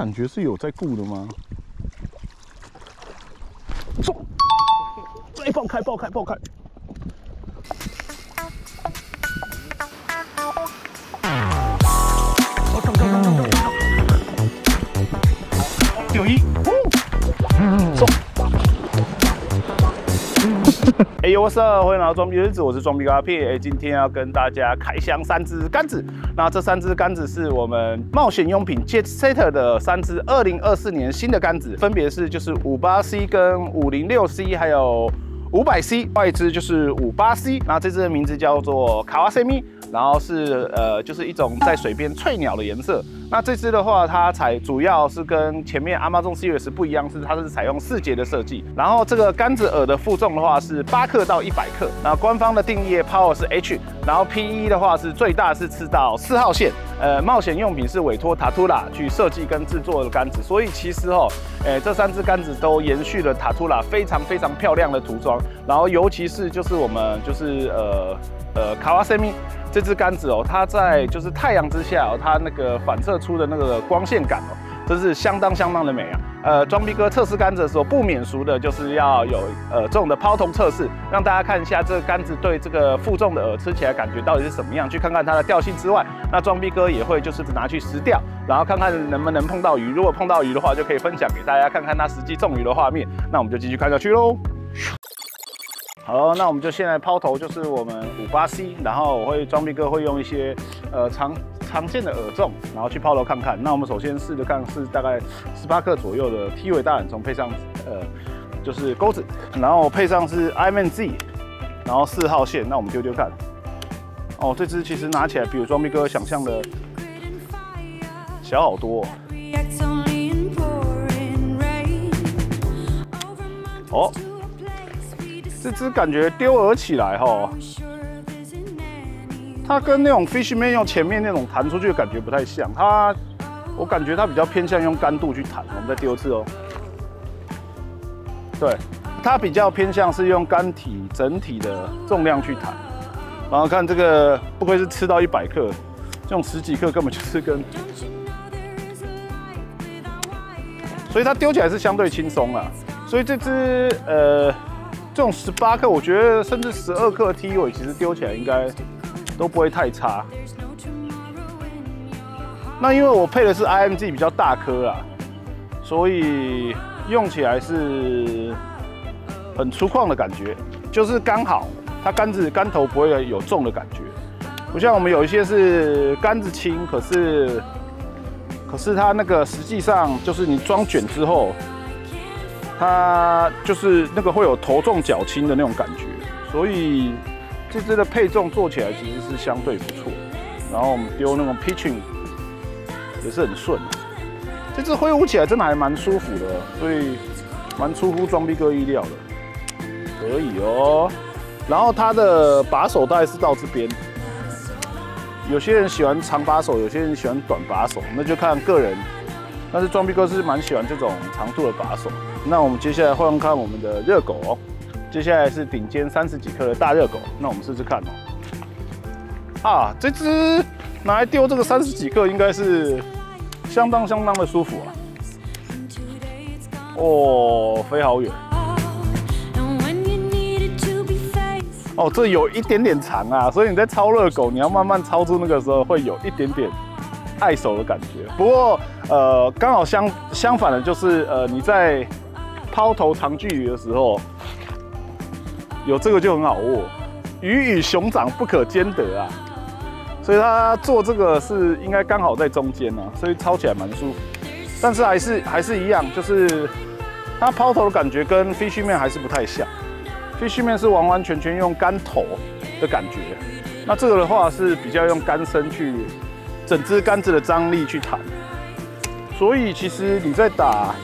感觉是有在顾的吗？走！哎，爆开！丢一，走！哎呦，what's up？ 欢迎来到装逼日子，我是装逼阿P。今天要跟大家开箱3支杆子。那这3支杆子是我们冒险用品 Jet Setter 的3支2024年新的杆子，分别是就是 58C 跟 506C， 还有 500C， 外一支就是 58C。那这支的名字叫做卡哇塞咪，然后是就是一种在水边翠鸟的颜色。那这支的话，它主要是跟前面 Amazon Series 不一样，它是采用4节的设计。然后这个杆子饵的负重的话是8克到100克。那官方的定义 Power 是 H， 然后 PE 的话是最大是吃到4号线。冒险用品是委托 Tatula 去设计跟制作的杆子，所以其实这3支杆子都延续了 Tatula 非常漂亮的涂装。然后尤其是就是我们就是卡哇塞咪这支杆子它在就是太阳之下它那个反射出的那个光线感真是相当的美啊！装逼哥测试杆子的时候不免俗的就是要有这种的抛投测试，让大家看一下这个杆子对这个负重的饵吃起来感觉到底是什么样，去看看它的调性之外，那装逼哥也会就是拿去实钓，然后看看能不能碰到鱼。如果碰到鱼的话，就可以分享给大家看看它实际中鱼的画面。那我们就继续看下去喽。好，那我们就先来抛投，就是我们 58C， 然后装逼哥会用一些常见的饵重，然后去抛投看看。那我们首先试着看是大概18克左右的 T 尾大懒虫，配上就是钩子，然后配上是 IMZ， 然后4号线。那我们丢丢看。这只其实拿起来比我装逼哥想象的小好多这只感觉丢饵起来它跟那种 Fishman 用前面那种弹出去的感觉不太像，我感觉它比较偏向用杆度去弹。我们再丢一次对，它比较偏向是用杆体整体的重量去弹。然后看这个，不愧是吃到100克，这种10几克根本就是所以它丢起来是相对轻松啦。所以这只这种18克，我觉得甚至12克 T 尾，其实丢起来应该都不会太差。那因为我配的是 IMG 比较大颗啦，所以用起来是很粗犷的感觉，就是刚好它杆头不会有重的感觉，不像我们有一些是杆子轻，可是它那个实际上就是你装卷之后。它就是那个会有头重脚轻的那种感觉，所以这支的配重做起来其实是相对不错。然后我们丢那种 pitching 也是很顺，这支挥舞起来真的还蛮舒服的，所以蛮出乎装逼哥意料的，可以然后它的把手大概是到这边，有些人喜欢长把手，有些人喜欢短把手，那就看个人。但是装逼哥是蛮喜欢这种长度的把手。那我们接下来换看我们的热狗接下来是顶尖30几克的大热狗，那我们试试看这只拿来丢这个30几克应该是相当的舒服飞好远这有一点点长啊，所以你在操热狗，你要慢慢操作那个时候会有一点点碍手的感觉。不过刚好相反的就是你在抛投长距离的时候，有这个就很好握。鱼与熊掌不可兼得啊，所以它做这个是应该刚好在中间所以操起来蛮舒服。但是还是一样，就是它抛投的感觉跟 Fishman 还是不太像。Fishman 是完完全用杆头的感觉，那这个的话是比较用杆身去整支杆子的张力去弹。所以其实你在打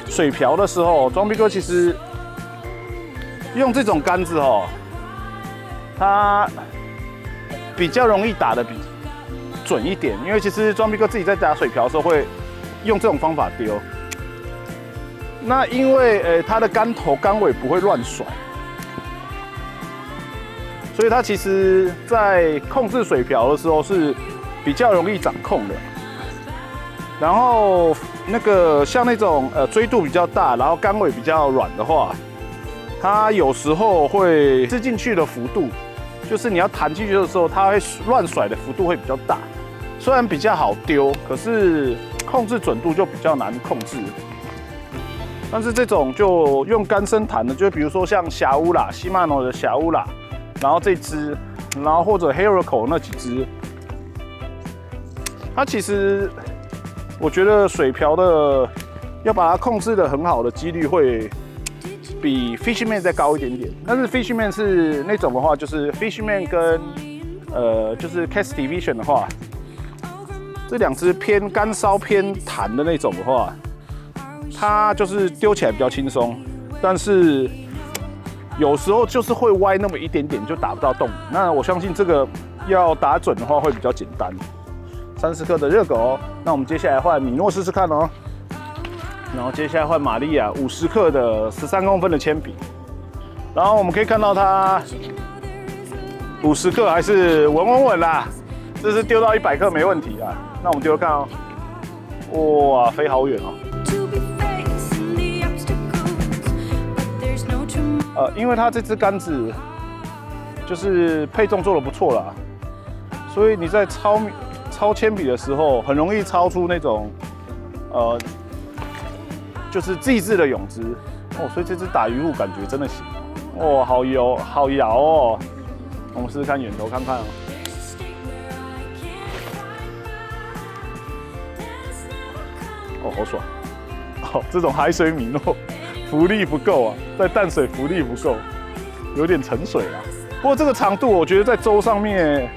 水瓢的时候，装逼哥其实用这种杆子它比较容易打得比准一点。因为其实装逼哥自己在打水瓢的时候会用这种方法丢，那因为它的杆头杆尾不会乱甩，所以它其实在控制水瓢的时候是比较容易掌控的。然后那个像那种锥度比较大，然后杆尾比较软的话，它有时候会吃进去的幅度，就是你要弹进去的时候，它会乱甩的幅度会比较大。虽然比较好丢，可是控制准度就比较难控制。但是这种就用杆身弹的，就比如说像霞乌拉、西曼诺的霞乌拉，然后这支，然后或者 Hero 那几支，它其实我觉得水瓢的要把它控制的很好的几率会比 Fishman 再高一点点。但是 Fishman 是那种的话，就是 Fishman 跟就是 Cast Division 的话，这两支偏干烧偏弹的那种的话，它就是丢起来比较轻松，但是有时候就是会歪那么一点点，就打不到洞。那我相信这个要打准的话会比较简单。30克的热狗哦，那我们接下来换米诺试试看哦。然后接下来换玛利亚50克的13公分的铅笔，然后我们可以看到它50克还是稳啦，这是丢到100克没问题啊。那我们丢看哦，哇，飞好远哦。因为它这支杆子就是配重做得不错啦，所以你在抄铅笔的时候，很容易抄出那种就是自制的泳姿哦。所以这支打鱼护感觉真的行哦，好油好摇哦。我们试试看远投看看哦。哦，好爽！哦，这种海水米诺浮力不够啊，在淡水浮力不够，有点沉水啦。不过这个长度，我觉得在舟上面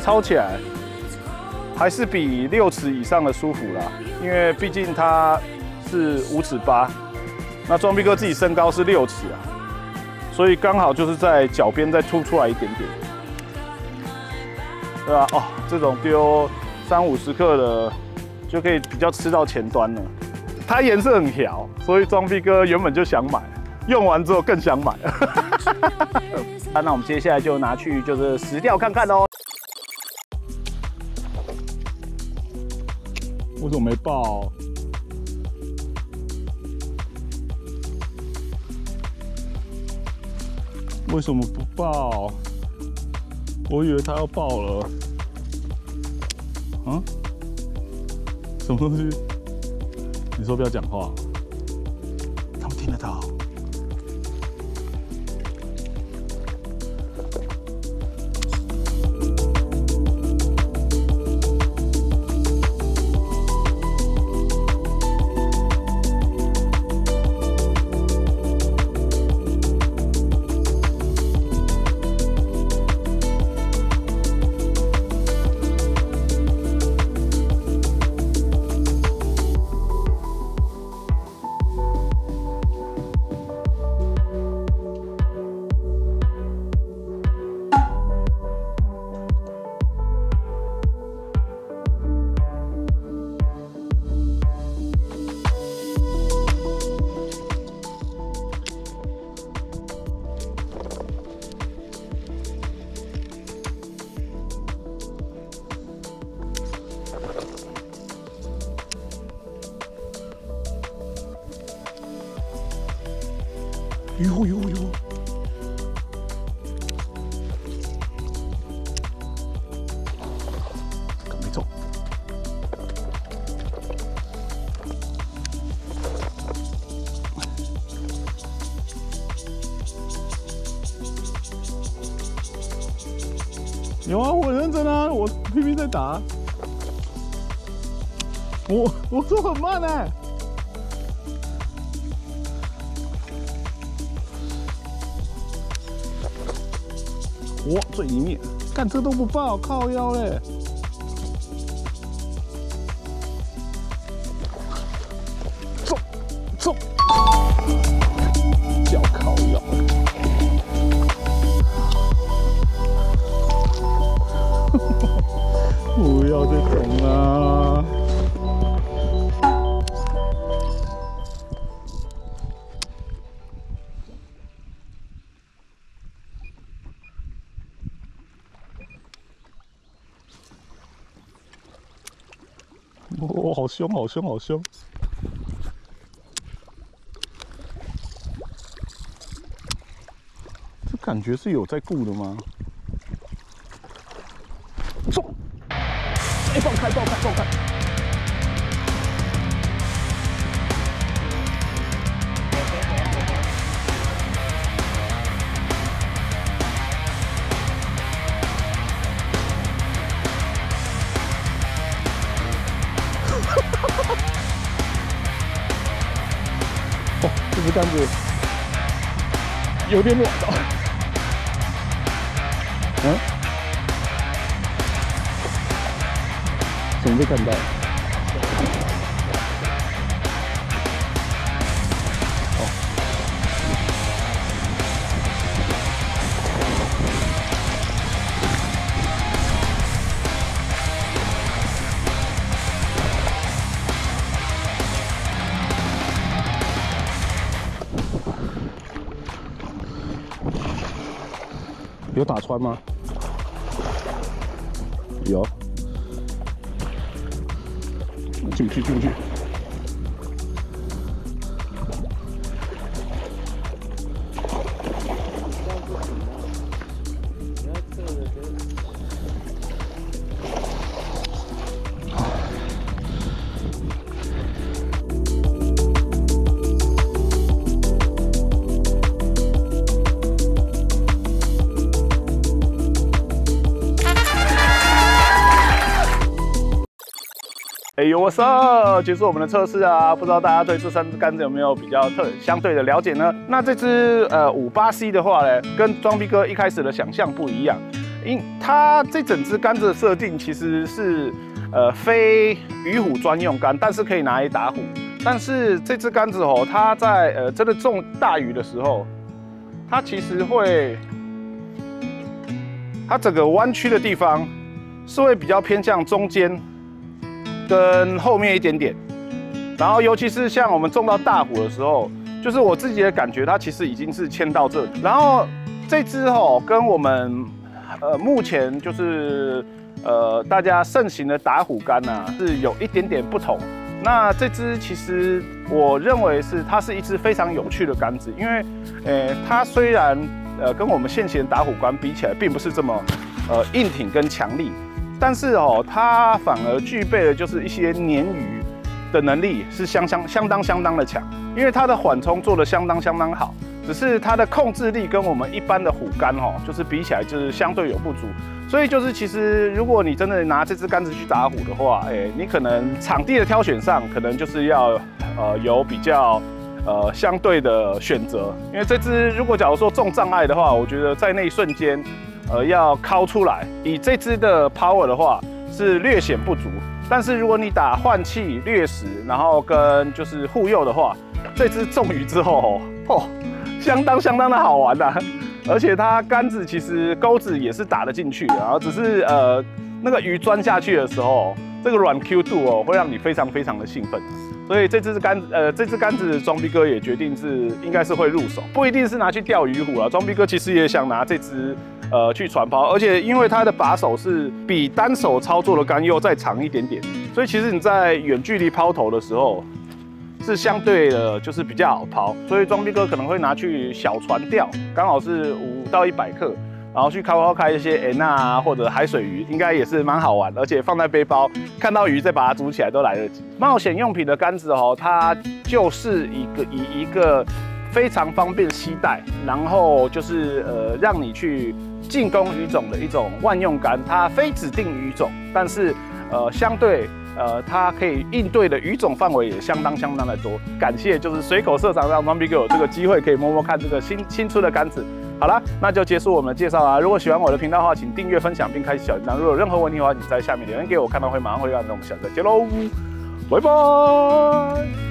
抄起来还是比6尺以上的舒服啦，因为毕竟它是5尺8，那装逼哥自己身高是6尺啊，所以刚好就是在脚边再凸出来一点点，对吧？哦，这种丢30-50克的就可以比较吃到前端了。它颜色很调，所以装逼哥原本就想买，用完之后更想买。那我们接下来就拿去就是实钓看看哦。为什么没爆？为什么不爆？我以为它要爆了。啊？什么东西？你说不要讲话，他们听得到。哟，没中。有啊，我很认真啊，我拼命在打。我说很慢哎。哇，最里面，干这都不爆，靠腰嘞！中，脚靠腰。不要再动啦！哦，好凶，好凶，好凶！这感觉是有在顾的吗？中！哎，爆开，爆开，爆开！哦，这只杆子有点软哦。嗯？什么被看到？哦。有打穿吗？有。进不去，进不去。哎呦，我操！结束我们的测试啊，不知道大家对这3支杆子有没有比较相对的了解呢？那这支58C 的话呢，跟装逼哥一开始的想象不一样，它这整支杆子的设定其实是非鱼虎专用杆，但是可以拿来打虎。但是这支杆子哦，它在真的中大鱼的时候，它其实会，它整个弯曲的地方是会比较偏向中间。跟后面一点点，然后尤其是像我们中到大虎的时候，就是我自己的感觉，它其实已经是牵到这里。然后这支跟我们目前就是大家盛行的打虎杆啊，是有一点点不同。那这支其实我认为它是一支非常有趣的杆子，因为它虽然跟我们现行的打虎杆比起来，并不是这么硬挺跟强力。但是它反而具备了就是一些鲶鱼的能力是相当的强，因为它的缓冲做得相当好，只是它的控制力跟我们一般的虎杆就是比起来就是相对有不足，所以就是其实如果你真的拿这支杆子去打虎的话，你可能场地的挑选上可能就是要有比较相对的选择，因为这支如果假如说中障碍的话，我觉得在那一瞬间。要敲出来，以这支的 power 的话是略显不足，但是如果你打换气、掠食，然后跟就是护佑的话，这支中鱼之后相当的好玩啊！而且它杆子其实钩子也是打得进去的，然后只是那个鱼钻下去的时候，这个软 Q 度会让你非常的兴奋。所以这支杆子装逼哥也决定应该是会入手，不一定是拿去钓鱼虎啊。装逼哥其实也想拿这支去传抛，而且因为它的把手是比单手操作的杆又再长一点点，所以其实你在远距离抛投的时候是相对的就是比较好抛。所以装逼哥可能会拿去小船钓，刚好是5到100克。然后去开一些NA啊或者海水鱼，应该也是蛮好玩的，而且放在背包，看到鱼再把它煮起来都来得及。冒险用品的杆子它就是以一个非常方便携带，然后就是让你去进攻鱼种的一种万用杆。它非指定鱼种，但是相对它可以应对的鱼种范围也相当的多。感谢就是水口社长让装逼哥有这个机会可以摸摸看这个新出的杆子。好了，那就结束我们的介绍啦。如果喜欢我的频道的话，请订阅、分享并开启小铃铛。如果有任何问题的话，请在下面留言给我，看到会马上回答。那我们下次再见喽，拜拜。